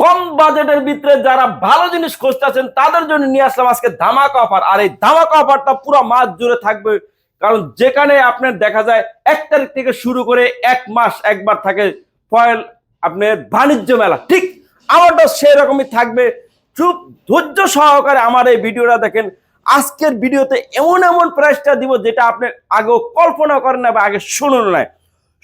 কম বাজেটের ভিতরে যারা ভালো জিনিস খুঁজতেছেন তাদের জন্য নিয়ে আসলাম আজকে ধামাকা অফার। আর এই ধামাকা অফারটা পুরো মাস জুড়ে থাকবে, কারণ যেখানে আপনার দেখা যায় 1 তারিখ থেকে শুরু করে 1 মাস একবার থাকে ফয়েল আপনার বাণিজ্য মেলা, ঠিক আমারটা সেই রকমই থাকবে। চুপ ধৈর্য সহকারে আমার এই ভিডিওটা দেখেন। আজকের ভিডিওতে এমন এমন প্রাইসটা দিব যেটা আপনি আগেও কল্পনা করেন না বা আগে শুনুন না।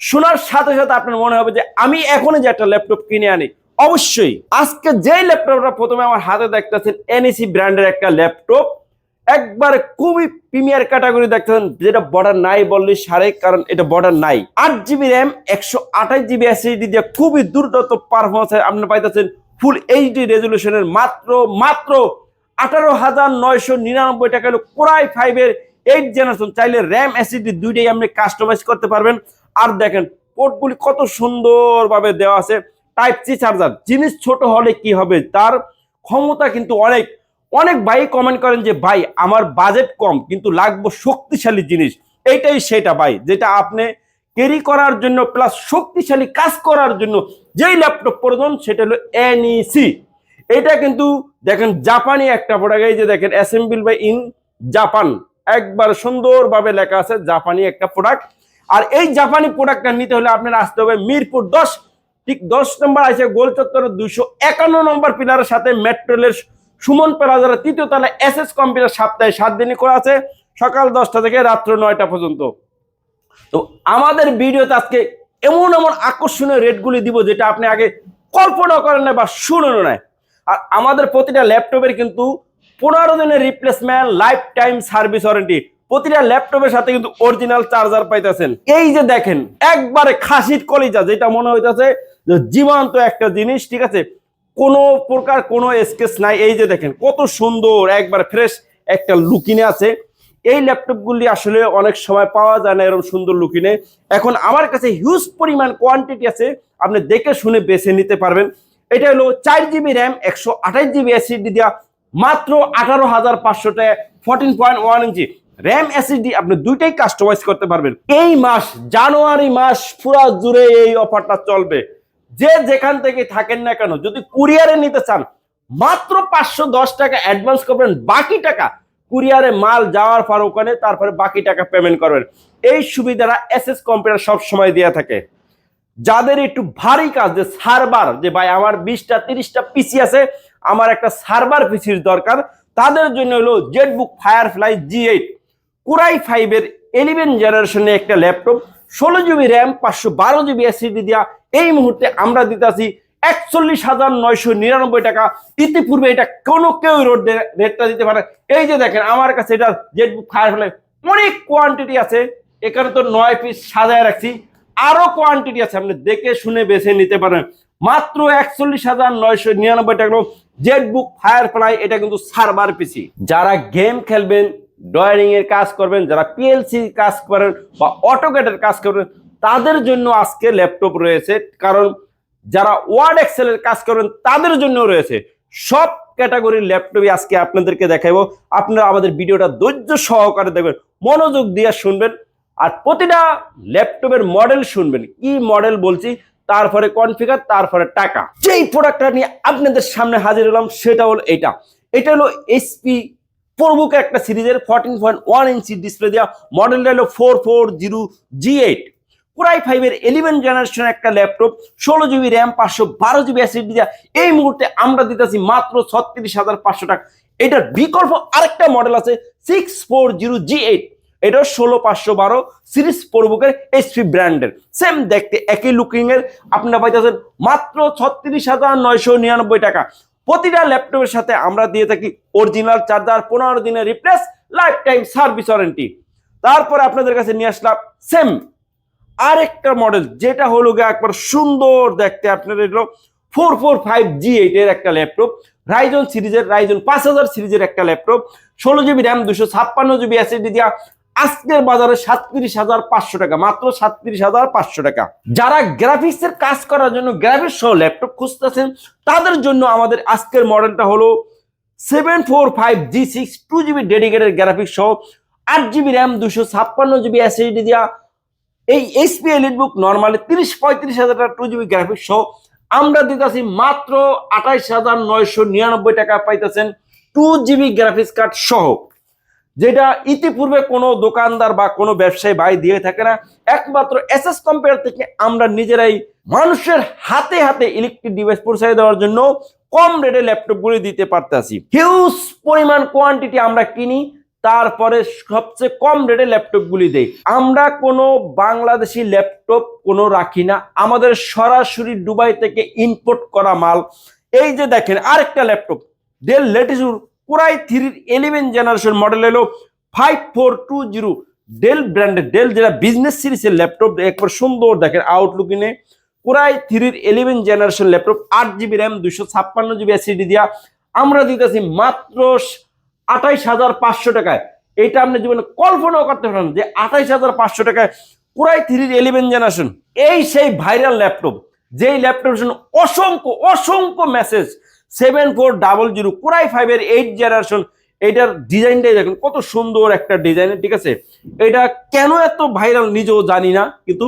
শোনার সাথে সাথে আপনার মনে হবে যে আমি এখনই যে একটা ল্যাপটপ কিনে আনি। অবশ্যই আজকে যেই ল্যাপটপটা প্রথমে আমার হাতে দেখতেছেন এনইসি ব্র্যান্ডের একটা ল্যাপটপ, একবারে খুবই প্রিমিয়ার ক্যাটাগরি দেখতেছেন, যেটা বর্ডার নাই বললে সারে, কারণ এটা বর্ডার নাই। 8 জিবি র্যাম 128 জিবি এসএসডি দিয়ে খুবই দুর্দান্ত পারফরমেন্স আপনি পাইতেছেন ফুল এইচডি রেজলিউশনের মাত্র 18,999 টাকা। হলো কোরাই 5-এর 8 জেনারেশন। চাইলে র্যাম এসএসডি দুইটাই আপনি কাস্টমাইজ করতে পারবেন। আর দেখেন পোর্টগুলি কত সুন্দরভাবে দেওয়া আছে। টাইপ সি চার্জার, জিনিস ছোট হলে কি হবে, তার ক্ষমতা কিন্তু অনেক। অনেক ভাই কমেন্ট করেন যে ভাই আমার বাজেট কম কিন্তু লাগবে শক্তিশালী জিনিস। এইটাই সেটা ভাই, যেটা আপনি ক্যারি করার জন্য প্লাস শক্তিশালী কাজ করার জন্য যেই ল্যাপটপ প্রয়োজন সেটা হলো এনইসি। এটা কিন্তু দেখেন জাপানি একটা প্রোডাক্ট, এই যে দেখেন অ্যাসেম্বল বাই ইন জাপান, একবার সুন্দরভাবে লেখা আছে জাপানি একটা প্রোডাক্ট। আর এই জাপানি প্রোডাক্টটা নিতে হলে আপনার আসতে হবে মিরপুর 10, ঠিক 10 নম্বর আছে গোল চত্বরের 251 নম্বর পিলারের সাথে মেট্রো রেলের সুমন প্লাজার 3য় তলায় এসএস কম্পিউটার। সপ্তাহে 7 দিনই করা আছে, সকাল 10টা থেকে রাত্র 9টা পর্যন্ত। তো আমাদের ভিডিওতে আজকে এমন এমন আকর্ষণীয় রেটগুলি দিব যেটা আপনি আগে কল্পনা করেন না বা শুনেন না। আর আমাদের প্রতিটা ল্যাপটপের কিন্তু 15 দিনের replacement, life time service warranty. প্রতিটা ল্যাপটপের সাথে কিন্তু অরিজিনাল চার্জার পাইতেছেন। এই যে দেখেন একবারে খাসির কলিজা, যেটা মনে হইতেছে যে জীবন্ত একটা জিনিস, ঠিক আছে, কোনো প্রকার কোনো স্কেচ নাই। এই যে দেখেন কত সুন্দর একবার ফ্রেশ একটা লুকিনে আছে। এই ল্যাপটপগুলি আসলে অনেক সময় পাওয়া যায় না এরকম সুন্দর লুকিনে। এখন আমার কাছে হিউজ পরিমাণ কোয়ান্টিটি আছে, আপনি দেখে শুনে বেছে নিতে পারবেন। এটা হলো 4 জিবি র্যাম 128 জিবি এসএসডি দেওয়া মাত্র 18,500 টাকা। 14.1 ইঞ্চি র্যাম এসএসডি আপনি দুইটাই কাস্টমাইজ করতে পারবেন। এই মাস জানুয়ারি মাস পুরো জুড়ে এই অফারটা চলবে। যে যেখান থেকে থাকেন না কেন, যদি কুরিয়ারে নিতে চান মাত্র 510 টাকা অ্যাডভান্স করবেন, বাকি টাকা কুরিয়ারে মাল যাওয়ার পর ওখানে তারপরে বাকি টাকা পেমেন্ট করবেন। এই সুবিধাটা এসএস কম্পিউটার সব সময় দেয়া থাকে। যাদের একটু ভারী কাজ, যে সার্ভার, যে ভাই আমার 20টা 30টা পিসি আছে, আমার একটা সার্ভার পিসির দরকার, তাদের জন্য হলো জেটবুক ফায়ারফ্লাই G8 কোরাই 5-এর 11 জেনারেশনের একটা laptop. 16 GB RAM 512 GB SSD দিয়া এই মুহূর্তে আমরা দিতেছি 41,999 টাকা। ইতিপূর্বে এটা কোনো কেউ রেটটা দিতে পারে। এই যে দেখেন আমার কাছে এটা জেটবুক ফায়ারফ্লাই অনেক কোয়ান্টিটি আছে, এখানে তো 9 পিস সাজায় রাখছি, আরো কোয়ান্টিটি আছে, আপনি দেখে শুনে বেছে নিতে পারেন। মাত্র 41,999 টাকা জেটবুক ফায়ারফ্লাই। এটা কিন্তু সার্ভার পিসি। যারা গেম খেলবেন, ড্রয়িং এর কাজ করবেন, যারা পিএলসি কাজ করেন বা অটোক্যাডের কাজ করবেন, তাদের জন্য আজকে ল্যাপটপ রয়েছে। কারণ যারা ওয়ার্ড এক্সেলের কাজ করবেন তাদের জন্য রয়েছে। সব ক্যাটাগরির ল্যাপটপই আজকে আপনাদেরকে দেখাবো। আপনারা আমাদের ভিডিওটা ধৈর্য সহকারে দেখবেন, মনোযোগ দিয়ে শুনবেন, আর প্রতিটা ল্যাপটপের মডেল শুনবেন, কি মডেল বলছি, তারপরে কনফিগার, তারপরে টাকা। যেই প্রোডাক্টটা নিয়ে আপনাদের সামনে হাজির হলাম সেটা হলো এটা। এটা হলো এইচপি প্রোবুক একটা সিরিজের 14.1 ইঞ্চি ডিসপ্লে দেওয়া, মডেলটা হলো 4400G8 কোরাই 5-এর 11 জেনারেশন একটা laptop. 16 GB RAM 512 GB SSD দেওয়া এই মুহূর্তে আমরা দিতেছি মাত্র 36,500 টাকা। এটার বিকল্প আরেকটা মডেল আছে 640G8, এটা 16512 সিরিজ প্রোবুকের এইচপি ব্র্যান্ডের, সেম দেখতে একই লুকিং এর, আপনারা পাইতেছেন মাত্র 36,999 টাকা। প্রতিটা ল্যাপটপের সাথে আমরা দিয়ে থাকি অরিজিনাল চার্জার, 15 দিনের replace, life time service warranty. তারপরে আপনাদের কাছে নিয়ে আসলাম সেম আরেকটা মডেল, যেটা হলো একবার সুন্দর দেখতে, আপনার এগুলো 445G8 এর একটা ল্যাপটপ, রাইজন সিরিজের, রাইজন 5000 সিরিজের একটা laptop. 16 GB RAM 256 GB SSD দিয়া আজকের বাজারে 37,500 টাকা, মাত্র 37,500 টাকা। যারা গ্রাফিক্স এর কাজ করার জন্য গ্রাফিক্স সহ ল্যাপটপ খুঁজতেছেন তাদের জন্য আমাদের আজকের মডেলটা হলো 745G6 2GB ডেডিকেটেড গ্রাফিক্স সহ 8 জিবি র্যাম 256 জিবি এসএসডি দিয়া এই এইচপি এলিটবুক নরমালি 30-35 হাজার টাকা 2GB গ্রাফিক্স সহ আমরা দিতেছি মাত্র 28,999 টাকা পাইতেছেন 2 GB গ্রাফিক্স কার্ড সহ, যেটা ইতিপূর্বে কোনো দোকানদার বা কোনো ব্যবসায়ী ভাই দিয়ে থাকে না। একমাত্র এসএস কম্পিউটার থেকে আমরা নিজেরাই মানুষের হাতে হাতে ইলেকট্রিক ডিভাইস পৌঁছে দেওয়ার জন্য কম রেটে ল্যাপটপগুলি দিতে পারতেছি। হিউজ পরিমাণ কোয়ান্টিটি আমরা কিনি, তারপরে সবচেয়ে কম রেটে ল্যাপটপগুলি দেই। আমরা কোনো বাংলাদেশি ল্যাপটপ কোনো রাখি না, আমাদের সরাসরি দুবাই থেকে ইম্পোর্ট করা মাল। এই যে দেখেন আরেকটা laptop del Latitude core i 3 11 generation model এলো 5420 ডেল ব্র্যান্ডের, ডেল যেটা বিজনেস সিরিজের ল্যাপটপ, একবার সুন্দর দেখেন আউটলুক ইনে core i 3 11 generation laptop 8 GB RAM 256 GB SSD দিয়া আমরা দিতেছি মাত্র 28,500 টাকায়। এটা আপনি জীবনে কল্পনাও করতে পারেন যে 28,500 টাকায় কোরাই 3 11 জেনারেশন, এই সেই ভাইরাল ল্যাপটপ, যেই ল্যাপটপের জন্য অসংখ্য অসংখ্য মেসেজ। 7400 কোরাই 5 এর 8 জেনারেশন, এটার ডিজাইনটাই দেখুন কত সুন্দর একটা ডিজাইন, ঠিক আছে। এটা কেন এত ভাইরাল নিজেও জানি না, কিন্তু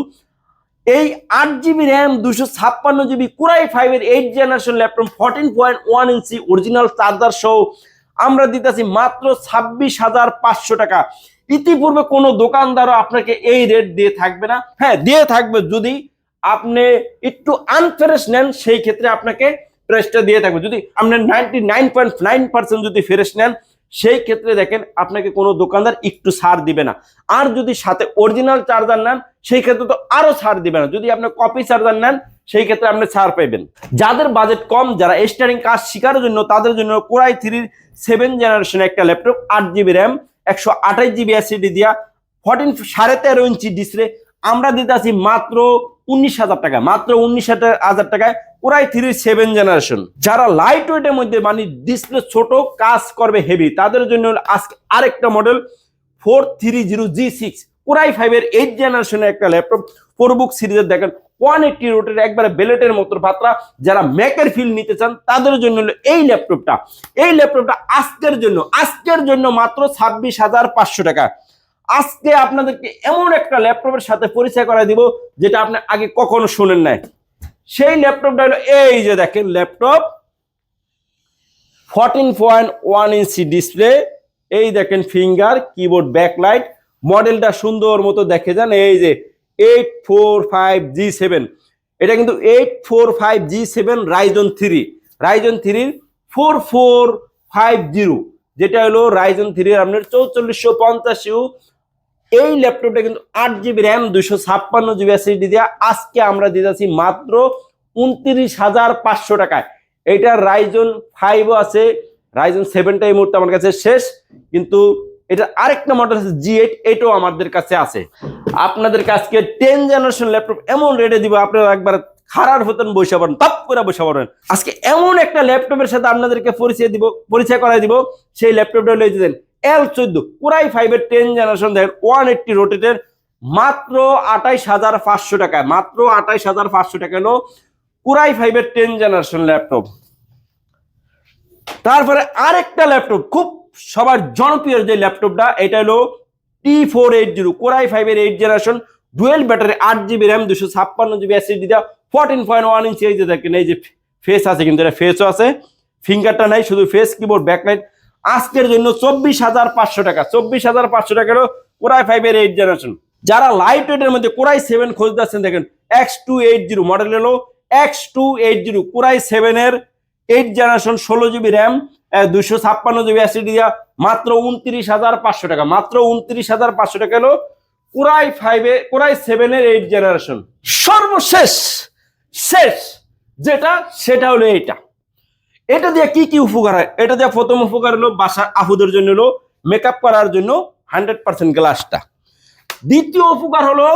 এই 8 GB র্যাম 256 GB কোরাই 5 এর 8 জেনারেশন ল্যাপটপ 14.1 ইঞ্চি অরিজিনাল চার্জার সহ আমরা দিতেছি মাত্র 26,500 টাকা। ইতিপূর্বে কোনো দোকানদারও আপনাকে এই রেট দিয়ে থাকবে না। হ্যাঁ, দিয়ে থাকবে যদি আপনি একটু আনফ্রেশ নেন, সেই ক্ষেত্রে আপনাকে প্রাইসটা দিয়ে থাকবে। যদি আপনি 99.9% যদি ফ্রেশ নেন, সেই ক্ষেত্রে দেখেন আপনাকে কোনো দোকানদার একটু ছাড় দিবে না। আর যদি সাথে অরিজিনাল চার্জার নেন, সেই ক্ষেত্রে তো আরো ছাড় দিবে না। যদি আপনি কপি চার্জার নেন, সেই ক্ষেত্রে আপনি ছাড় পাইবেন। যাদের বাজেট কম, যারা স্টার্টিং কাজ শেখার জন্য, তাদের জন্য কোরাই 3 7 জেনারেশন একটা laptop 8 GB RAM 128 GB SSD দিয়া 13.5 ইঞ্চি ডিসপ্লে আমরা দিতেছি মাত্র 19,000 টাকা, মাত্র 19,000 টাকায় কোরাই 3 7 জেনারেশন। যারা লাইট ওয়েটের মধ্যে মানে ডিসপ্লে ছোট, কাজ করবে হেভি, তাদের জন্য আজকে আরেকটা মডেল 430G6 কোরাই 5 এর 8 জেনারেশনের একটা ল্যাপটপ, প্রোবুক সিরিজের দেখেন 180 রোটের একবারে বেলেটের মতো পাতলা। যারা ম্যাকের ফিল নিতে চান, তাদের জন্য এই ল্যাপটপটা। এই ল্যাপটপটা আজকের জন্য মাত্র 26,500 টাকা। আজকে আপনাদেরকে এমন একটা ল্যাপটপের সাথে পরিচয় করাই দিব যেটা আপনি আগে কখনো শুনেন নাই। সেই ল্যাপটপটা হলো এই যে দেখেন ল্যাপটপ 14.1 ইঞ্চি ডিসপ্লে, এই দেখেন ফিঙ্গার কিবোর্ড ব্যাকলাইট, মডেলটা সুন্দর মতো দেখে যান। এই যে 845G7, এটা কিন্তু 845G7 রাইজন 3 4450, যেটা হলো রাইজন 3 আপনার 4450U। এই ল্যাপটপটা কিন্তু 8 GB র্যাম 256 GB এসএসডি দিয়ে আজকে আমরা দিতেছি মাত্র 29,500 টাকায়। এটা রাইজন 5ও আছে, রাইজন 7টা এই মুহূর্তে আমার কাছে শেষ, কিন্তু এটা আরেকটা মডেল আছে G8, এটাও আমাদের কাছে আছে। আপনাদের কাছে 10 জেনারেশন ল্যাপটপ এমন রেটে দিব আপনারা একবার খারাপ হতেন বসে পড়েন, টপ করে বসে পড়েন। আজকে এমন একটা ল্যাপটপের সাথে আপনাদেরকে পরিচয় করাই দিব। সেই ল্যাপটপটা হলো L14 কোরাই 5 এর 10 জেনারেশন দেখেন 180 রোটেটের মাত্র 28,500 টাকায়, মাত্র 28,500 টাকা হলো কোরাই 5 এর 10 জেনারেশন ল্যাপটপ। তারপরে আরেকটা ল্যাপটপ খুব সবার জনপ্রিয় যে ল্যাপটপটা, এটা হলো T480 কোরাই 5 এর 8 generation dual battery 8 GB RAM 256 GB SSD দিয়া 14.1 ইঞ্চি। এই যে দেখেন এই যে ফেস আছে, কিন্তু এটা ফেসও আছে, ফিঙ্গারটা নাই, শুধু ফেস কিবোর্ড ব্যাকলাইট। আজকের জন্য 24,500 টাকা, 24,500 টাকা হলো কোরাই 5 এর 8 জেনারেশন। যারা লাইট ওয়েটের মধ্যে কোরাই 7 খুঁজতেছেন, দেখেন X280 মডেল হলো X280 কোরাই 7 এর 8 generation 16 GB RAM 256 GB SSD দিয়া মাত্র 29,500 টাকা, মাত্র 29,500 টাকা হলো কোরাই 7 এর 8 জেনারেশন। সর্বশেষ যেটা, সেটা হলো এটা দিয়ে কি কি উপকার হয়? এটা দিয়ে প্রথম উপকার হলো বাসার আপুদের জন্য হলো মেকআপ করার জন্য 100% গ্লাসটা। দ্বিতীয় উপকার হলো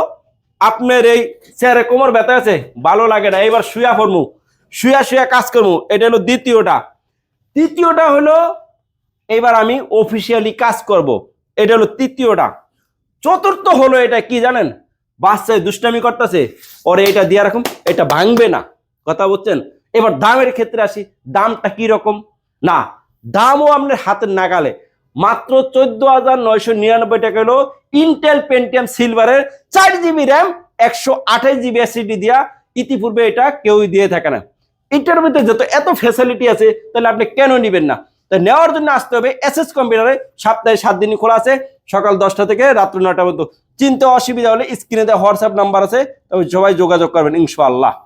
আপনার এই চেয়ারে কোমর ব্যথা আছে, ভালো লাগে না, এবার শুয়া পড়মু, শুয়া কাজ করবো, এটা হলো দ্বিতীয়টা। তৃতীয়টা হলো এবার আমি অফিসিয়ালি কাজ করব, এটা হলো তৃতীয়টা। চতুর্থ হলো এটা কি জানেন, বাচ্চায় দুষ্টামি করতেছে, ওরে এটা দিয়ে রাখুন, এটা ভাঙবে না, কথা বলছেন। এবার দামের ক্ষেত্রে আসি, দামটা কি রকম না, দামও আপনার হাতের নাগালে, মাত্র 14,999 টাকা হলো ইন্টেল পেন্টিয়াম সিলভারের 4 GB র্যাম 128 GB এসএসডি দিয়া। ইতিপূর্বে এটা কেউই দিয়ে থাকে না। এটার ভিতরে যত এত ফ্যাসিলিটি আছে, তাহলে আপনি কেন নেবেন না? তাই নেওয়ার জন্য আসতে হবে এসএস কম্পিউটারে। সপ্তাহে 7 দিনই খোলা আছে, সকাল 10টা থেকে রাত্র 9টা পর্যন্ত। চিনতে অসুবিধা হলে স্ক্রিনে দেওয়া হোয়াটসঅ্যাপ নাম্বার আছে, তবে সবাই যোগাযোগ করবেন ইনশাআল্লাহ।